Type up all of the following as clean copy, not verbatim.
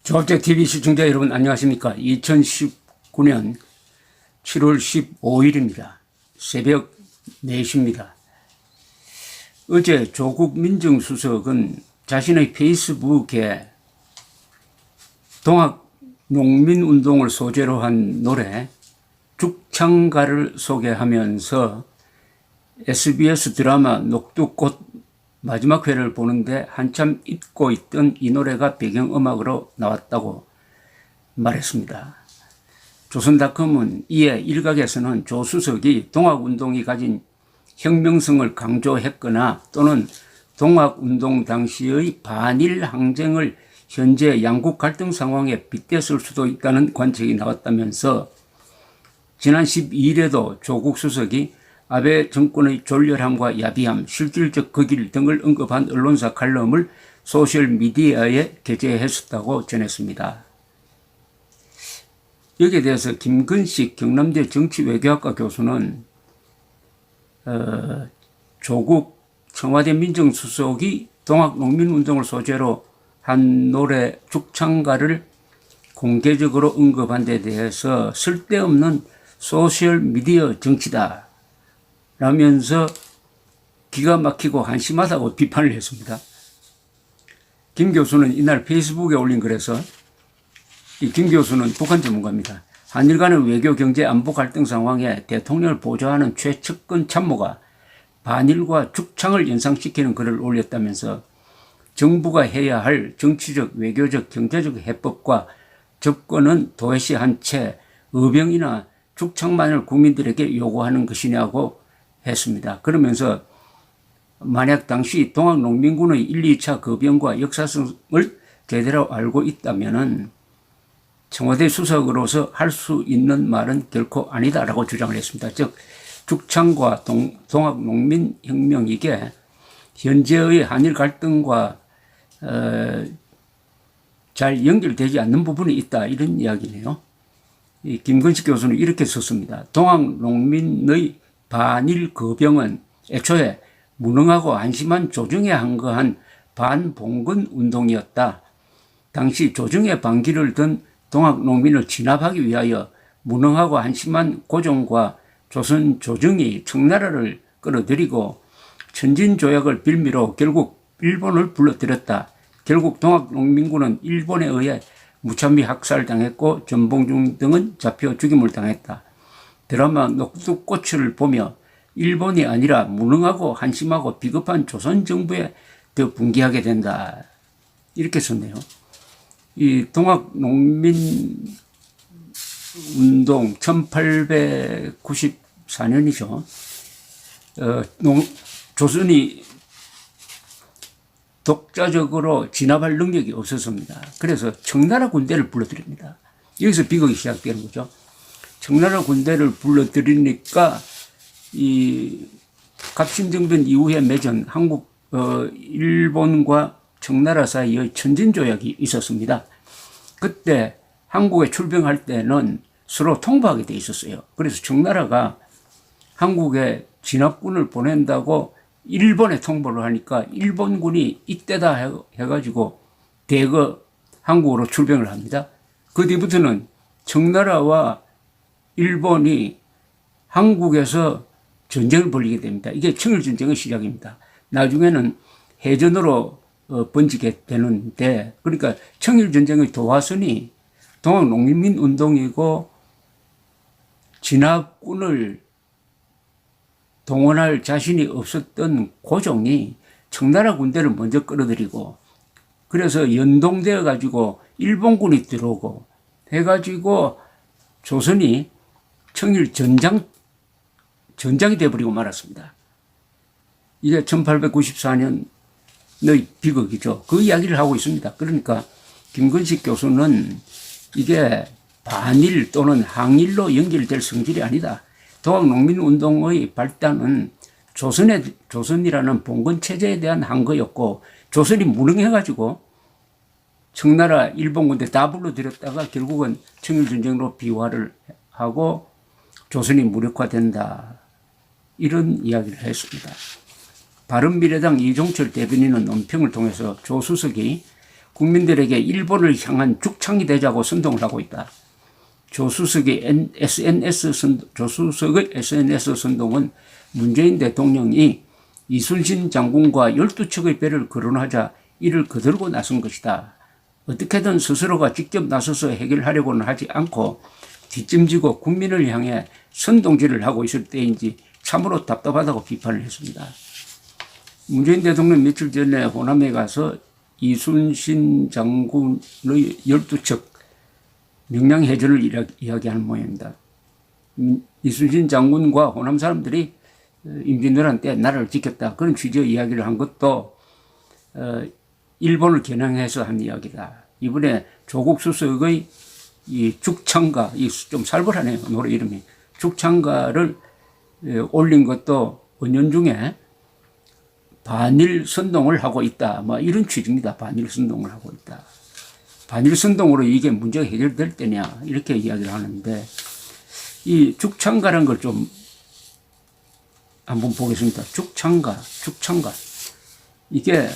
조합장TV 시청자 여러분 안녕하십니까. 2019년 7월 15일입니다. 새벽 4시입니다. 어제 조국 민정수석은 자신의 페이스북에 동학농민운동을 소재로 한 노래 죽창가를 소개하면서 SBS 드라마 녹두꽃 마지막 회를 보는데 한참 잊고 있던 이 노래가 배경음악으로 나왔다고 말했습니다. 조선닷컴은 이에 일각에서는 조 수석이 동학운동이 가진 혁명성을 강조했거나 또는 동학운동 당시의 반일 항쟁을 현재 양국 갈등 상황에 빗댔을 수도 있다는 관측이 나왔다면서 지난 12일에도 조국 수석이 아베 정권의 졸렬함과 야비함, 실질적 극일 등을 언급한 언론사 칼럼을 소셜미디어에 게재했었다고 전했습니다. 여기에 대해서 김근식 경남대 정치외교학과 교수는 조국 청와대 민정수석이 동학농민운동을 소재로 한 노래 죽창가를 공개적으로 언급한 데 대해서 쓸데없는 소셜미디어 정치다 라면서 기가 막히고 한심하다고 비판을 했습니다. 김 교수는 이날 페이스북에 올린 글에서 이 김 교수는 북한 전문가입니다. 한일 간의 외교, 경제, 안보 갈등 상황에 대통령을 보좌하는 최측근 참모가 반일과 죽창을 연상시키는 글을 올렸다면서 정부가 해야 할 정치적, 외교적, 경제적 해법과 접근은 도외시 한 채 의병이나 죽창만을 국민들에게 요구하는 것이냐고 했습니다. 그러면서 만약 당시 동학농민군의 1, 2차 거병과 역사성을 제대로 알고 있다면 청와대 수석으로서 할 수 있는 말은 결코 아니다라고 주장을 했습니다. 즉 죽창과 동학농민혁명 이게 현재의 한일 갈등과 잘 연결되지 않는 부분이 있다 이런 이야기네요. 이 김근식 교수는 이렇게 썼습니다. 동학농민의 반일 거병은 애초에 무능하고 안심한 조정에 항거한 반봉건 운동이었다. 당시 조정의 반기를 든 동학농민을 진압하기 위하여 무능하고 안심한 고종과 조선 조정이 청나라를 끌어들이고 천진조약을 빌미로 결국 일본을 불러들였다. 결국 동학농민군은 일본에 의해 무참히 학살당했고 전봉중 등은 잡혀 죽임을 당했다. 드라마 녹두꽃을 보며 일본이 아니라 무능하고 한심하고 비겁한 조선 정부에 더 분개하게 된다. 이렇게 썼네요. 이 동학농민운동 1894년이죠. 조선이 독자적으로 진압할 능력이 없었습니다. 그래서 청나라 군대를 불러들입니다. 여기서 비극이 시작되는 거죠. 청나라 군대를 불러들이니까 이 갑신정변 이후에 맺은 일본과 청나라 사이의 천진조약이 있었습니다. 그때 한국에 출병할 때는 서로 통보하게 돼 있었어요. 그래서 청나라가 한국에 진압군을 보낸다고 일본에 통보를 하니까 일본군이 이때다 해가지고 대거 한국으로 출병을 합니다. 그 뒤부터는 청나라와 일본이 한국에서 전쟁을 벌이게 됩니다. 이게 청일전쟁의 시작입니다. 나중에는 해전으로 번지게 되는데, 그러니까 청일전쟁의 도화선이 동학농민운동이고 진압군을 동원할 자신이 없었던 고종이 청나라 군대를 먼저 끌어들이고 그래서 연동되어 가지고 일본군이 들어오고 해가지고 조선이 청일 전장이 되어버리고 말았습니다. 이게 1894년의 비극이죠. 그 이야기를 하고 있습니다. 그러니까 김근식 교수는 이게 반일 또는 항일로 연결될 성질이 아니다. 동학농민운동의 발단은 조선이라는 봉건체제에 대한 항거였고 조선이 무능해가지고 청나라 일본 군대 다 불러들였다가 결국은 청일전쟁으로 비화를 하고 조선이 무력화된다. 이런 이야기를 했습니다. 바른미래당 이종철 대변인은 논평을 통해서 조 수석이 국민들에게 일본을 향한 죽창이 되자고 선동을 하고 있다. 조수석의 SNS 선동은 문재인 대통령이 이순신 장군과 12척의 배를 거론하자 이를 거들고 나선 것이다. 어떻게든 스스로가 직접 나서서 해결하려고는 하지 않고 뒷짐지고 국민을 향해 선동질을 하고 있을 때인지 참으로 답답하다고 비판을 했습니다. 문재인 대통령 며칠 전에 호남에 가서 이순신 장군의 12척 명량해전을 이야기하는 모양입니다. 이순신 장군과 호남 사람들이 임진왜란 때 나라를 지켰다. 그런 취지의 이야기를 한 것도 일본을 겨냥해서 한 이야기다. 이번에 조국 수석의 이 죽창가, 좀 살벌하네요. 노래 이름이. 죽창가를 올린 것도 은연중에 반일 선동을 하고 있다. 뭐 이런 취지입니다. 반일 선동을 하고 있다. 반일 선동으로 이게 문제가 해결될 때냐 이렇게 이야기를 하는데 이 죽창가라는 걸 좀 한번 보겠습니다. 죽창가. 이게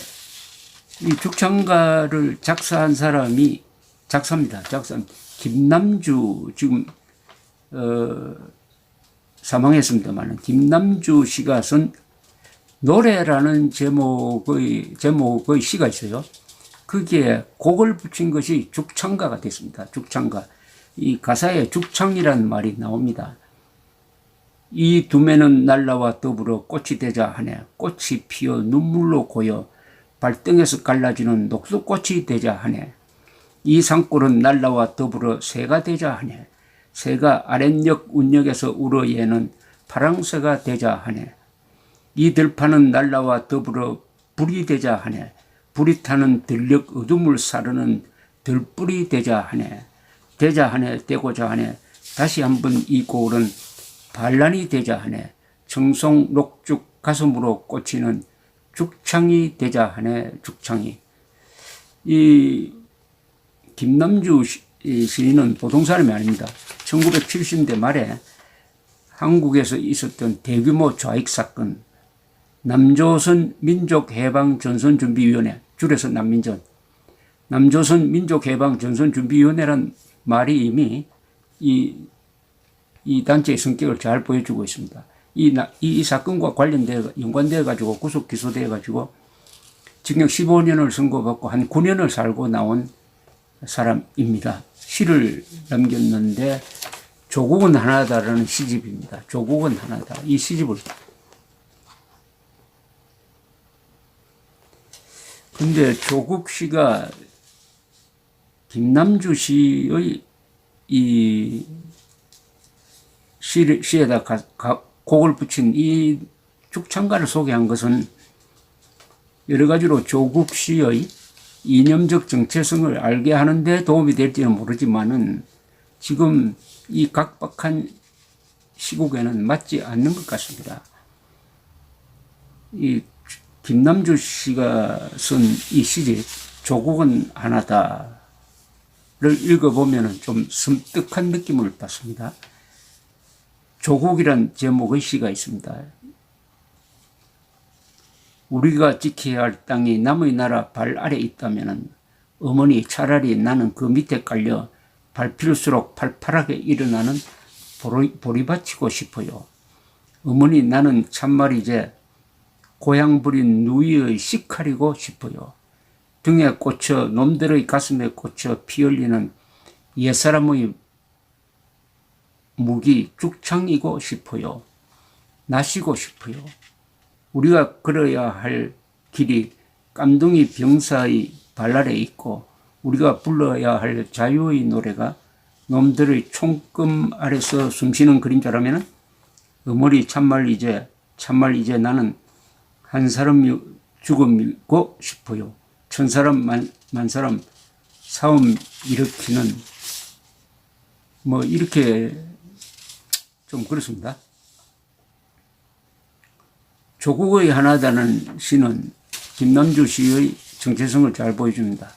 이 죽창가를 작사한 사람이 작사입니다. 김남주 지금 사망했습니다만 김남주 씨가 쓴 노래라는 제목의 시가 있어요. 거기에 곡을 붙인 것이 죽창가가 됐습니다. 죽창가. 이 가사에 죽창이라는 말이 나옵니다. 이 두매는 날라와 더불어 꽃이 되자 하네. 꽃이 피어 눈물로 고여 발등에서 갈라지는 녹수꽃이 되자 하네. 이 산골은 날라와 더불어 새가 되자 하네. 새가 아랫역 운역에서 우러 얘는 파랑새가 되자 하네. 이 들판은 날라와 더불어 불이 되자 하네. 불이 타는 들녘 어둠을 사르는 들불이 되자 하네. 되자 하네. 되고자 하네. 다시 한번 이 고을은 반란이 되자 하네. 청송 녹죽 가슴으로 꽂히는 죽창이 되자 하네. 죽창이. 이 김남주 시인은 보통 사람이 아닙니다. 1970년대 말에 한국에서 있었던 대규모 좌익 사건, 남조선 민족해방전선준비위원회, 줄여서 남민전. 남조선 민족해방전선준비위원회란 말이 이미 이 단체의 성격을 잘 보여주고 있습니다. 이 사건과 연관되어 가지고 구속 기소되어 가지고 징역 15년을 선고받고 한 9년을 살고 나온 사람입니다. 시를 남겼는데 조국은 하나다라는 시집입니다. 조국은 하나다. 이 시집을 근데 조국 씨가 김남주 씨의 이 시에다 곡을 붙인 이 죽창가를 소개한 것은 여러 가지로 조국 씨의 이념적 정체성을 알게 하는데 도움이 될지는 모르지만은 지금 이 각박한 시국에는 맞지 않는 것 같습니다. 이 김남주 씨가 쓴 이 시집 조국은 하나다를 읽어보면 좀 섬뜩한 느낌을 받습니다. 조국이란 제목의 시가 있습니다. 우리가 지켜야 할 땅이 남의 나라 발 아래 있다면 어머니 차라리 나는 그 밑에 깔려 밟힐수록 팔팔하게 일어나는 보리밭이고 싶어요. 어머니 나는 참말이제 고향 부린 누이의 시칼이고 싶어요. 등에 꽂혀 놈들의 가슴에 꽂혀 피 흘리는 옛사람의 무기 죽창이고 싶어요. 나시고 싶어요. 우리가 걸어야 할 길이 깜둥이 병사의 발 아래 있고 우리가 불러야 할 자유의 노래가 놈들의 총금 아래서 숨쉬는 그림자라면 어머니 참말 이제 나는 한 사람 죽음이고 싶어요. 천 사람 만 사람 싸움 일으키는 뭐 이렇게 좀 그렇습니다. 조국의 하나다는 시는 김남주 씨의 정체성을 잘 보여줍니다.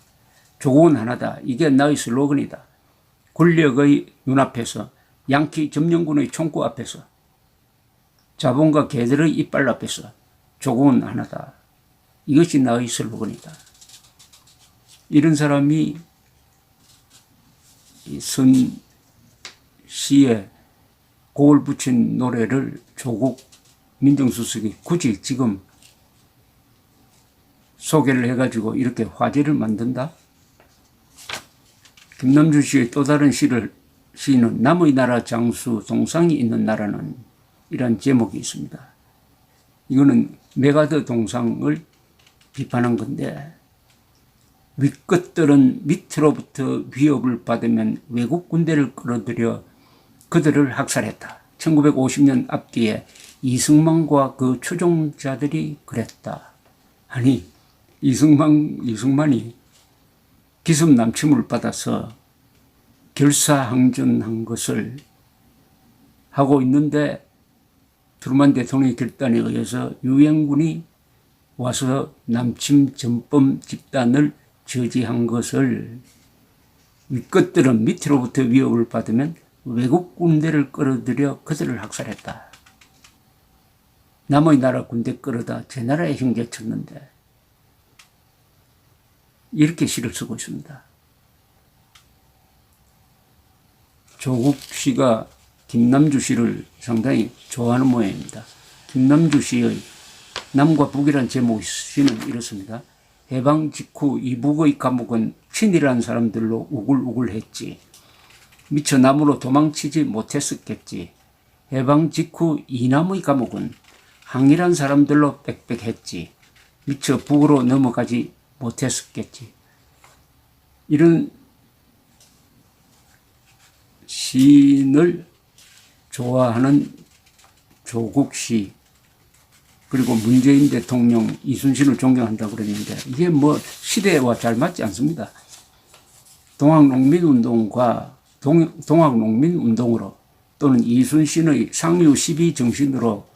조국은 하나다. 이게 나의 슬로건이다. 권력의 눈앞에서, 양키 점령군의 총구 앞에서, 자본과 개들의 이빨 앞에서 조국은 하나다. 이것이 나의 슬로건이다. 이런 사람이 선 시에 곡을 붙인 노래를 조국 민정수석이 굳이 지금 소개를 해가지고 이렇게 화제를 만든다? 김남주 씨의 또 다른 시는 남의 나라 장수 동상이 있는 나라는 이런 제목이 있습니다. 이거는 메가드 동상을 비판한 건데, 윗것들은 밑으로부터 위협을 받으면 외국 군대를 끌어들여 그들을 학살했다. 1950년 앞뒤에 이승만과 그 추종자들이 그랬다. 아니, 이승만이 기습 남침을 받아서 결사항전한 것을 하고 있는데, 트루만 대통령의 결단에 의해서 유엔군이 와서 남침 전범 집단을 저지한 것을 윗것들은 밑으로부터 위협을 받으면 외국 군대를 끌어들여 그들을 학살했다. 남의 나라 군대 끌어다 제 나라에 형제쳤는데, 이렇게 시를 쓰고 있습니다. 조국 씨가 김남주 씨를 상당히 좋아하는 모양입니다. 김남주 씨의 남과 북이라는 제목의 시는 이렇습니다. 해방 직후 이북의 감옥은 친이라는 사람들로 우글우글했지. 미처 남으로 도망치지 못했었겠지. 해방 직후 이남의 감옥은 항이란 사람들로 빽빽했지. 미처 북으로 넘어가지 못했었겠지. 이런 시인을 좋아하는 조국 씨, 그리고 문재인 대통령, 이순신을 존경한다고 그랬는데, 이게 뭐 시대와 잘 맞지 않습니다. 동학농민운동으로 또는 이순신의 상류 12 정신으로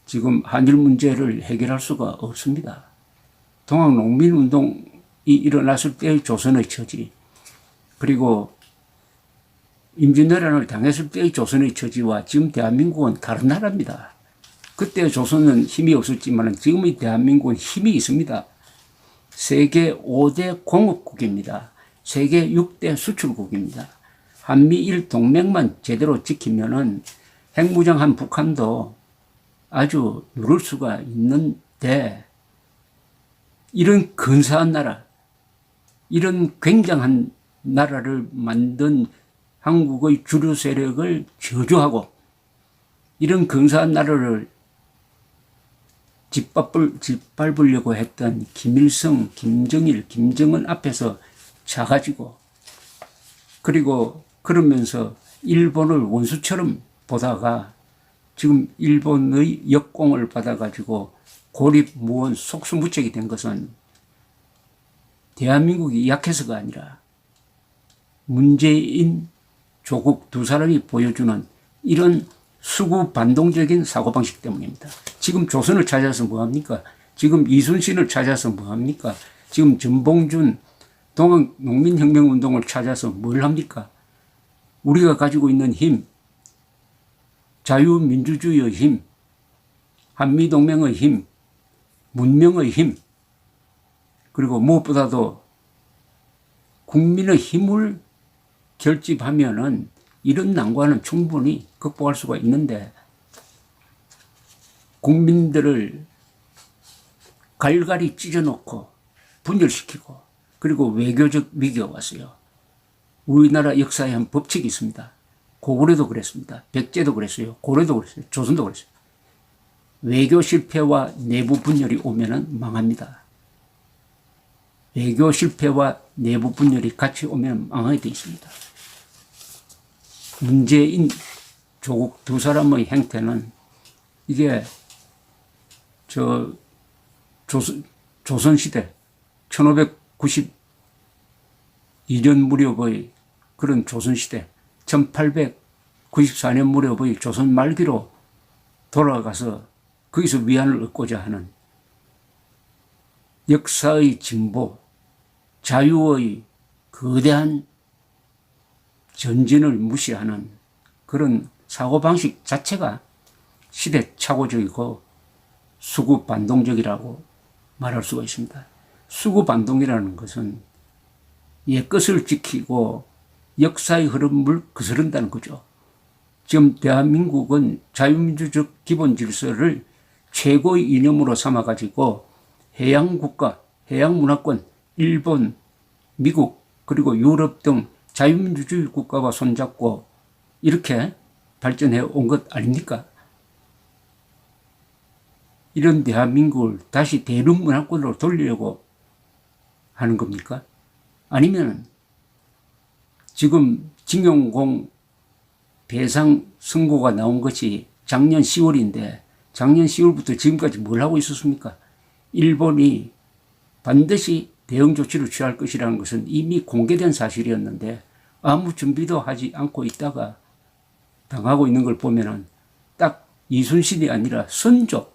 지금 한일 문제를 해결할 수가 없습니다. 동학농민운동이 일어났을 때의 조선의 처지, 그리고 임진왜란을 당했을 때의 조선의 처지와 지금 대한민국은 다른 나라입니다. 그때 조선은 힘이 없었지만 지금의 대한민국은 힘이 있습니다. 세계 5대 공업국입니다. 세계 6대 수출국입니다. 한미일 동맹만 제대로 지키면은 핵무장한 북한도 아주 누를 수가 있는데, 이런 근사한 나라, 이런 굉장한 나라를 만든 한국의 주류 세력을 저주하고 이런 근사한 나라를 짓밟으려고 했던 김일성, 김정일, 김정은 앞에서 자가지고, 그리고 그러면서 일본을 원수처럼 보다가 지금 일본의 역공을 받아가지고 고립무원 속수무책이 된 것은 대한민국이 약해서가 아니라 문재인, 조국 두 사람이 보여주는 이런 수구 반동적인 사고방식 때문입니다. 지금 조선을 찾아서 뭐합니까? 지금 이순신을 찾아서 뭐합니까? 지금 전봉준 동학농민혁명운동을 찾아서 뭘 합니까? 우리가 가지고 있는 힘, 자유민주주의의 힘, 한미동맹의 힘, 문명의 힘, 그리고 무엇보다도 국민의 힘을 결집하면은 이런 난관은 충분히 극복할 수가 있는데, 국민들을 갈갈이 찢어놓고 분열시키고, 그리고 외교적 위기가 왔어요. 우리나라 역사에 한 법칙이 있습니다. 고구려도 그랬습니다. 백제도 그랬어요. 고려도 그랬어요. 조선도 그랬어요. 외교 실패와 내부 분열이 오면은 망합니다. 외교 실패와 내부 분열이 같이 오면 망하게 되어 있습니다. 문재인, 조국 무사람의 행태는 이게 조선시대 1592년 무렵의 그런 조선시대, 1894년 무렵의 조선 말기로 돌아가서 거기서 위안을 얻고자 하는 역사의 진보, 자유의 거대한 전진을 무시하는 그런 사고방식 자체가 시대착오적이고 수구 반동적이라고 말할 수가 있습니다. 수구 반동이라는 것은 옛것을 지키고 역사의 흐름을 거스른다는 거죠. 지금 대한민국은 자유민주적 기본 질서를 최고의 이념으로 삼아가지고 해양국가, 해양문화권, 일본, 미국 그리고 유럽 등 자유민주주의 국가와 손잡고 이렇게 발전해 온 것 아닙니까? 이런 대한민국을 다시 대륙문화권으로 돌리려고 하는 겁니까? 아니면 지금 징용공 배상 선고가 나온 것이 작년 10월인데 작년 10월부터 지금까지 뭘 하고 있었습니까? 일본이 반드시 대응 조치를 취할 것이라는 것은 이미 공개된 사실이었는데 아무 준비도 하지 않고 있다가 당하고 있는 걸 보면은 딱 이순신이 아니라 선조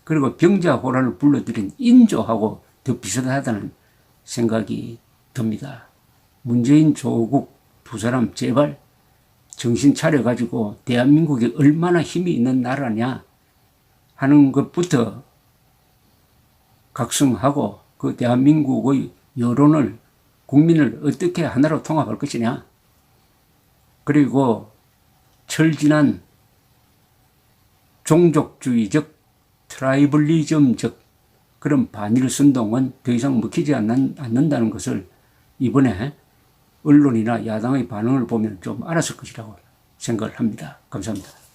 그리고 병자호란을 불러들인 인조하고 더 비슷하다는 생각이 듭니다. 문재인 조국 두 사람 제발 정신 차려가지고 대한민국이 얼마나 힘이 있는 나라냐 하는 것부터 각성하고 그 대한민국의 여론을 국민을 어떻게 하나로 통합할 것이냐 그리고 철진한 종족주의적 트라이벌리즘적 그런 반일 선동은 더 이상 먹히지 않는다는 것을 이번에 언론이나 야당의 반응을 보면 좀 알았을 것이라고 생각을 합니다. 감사합니다.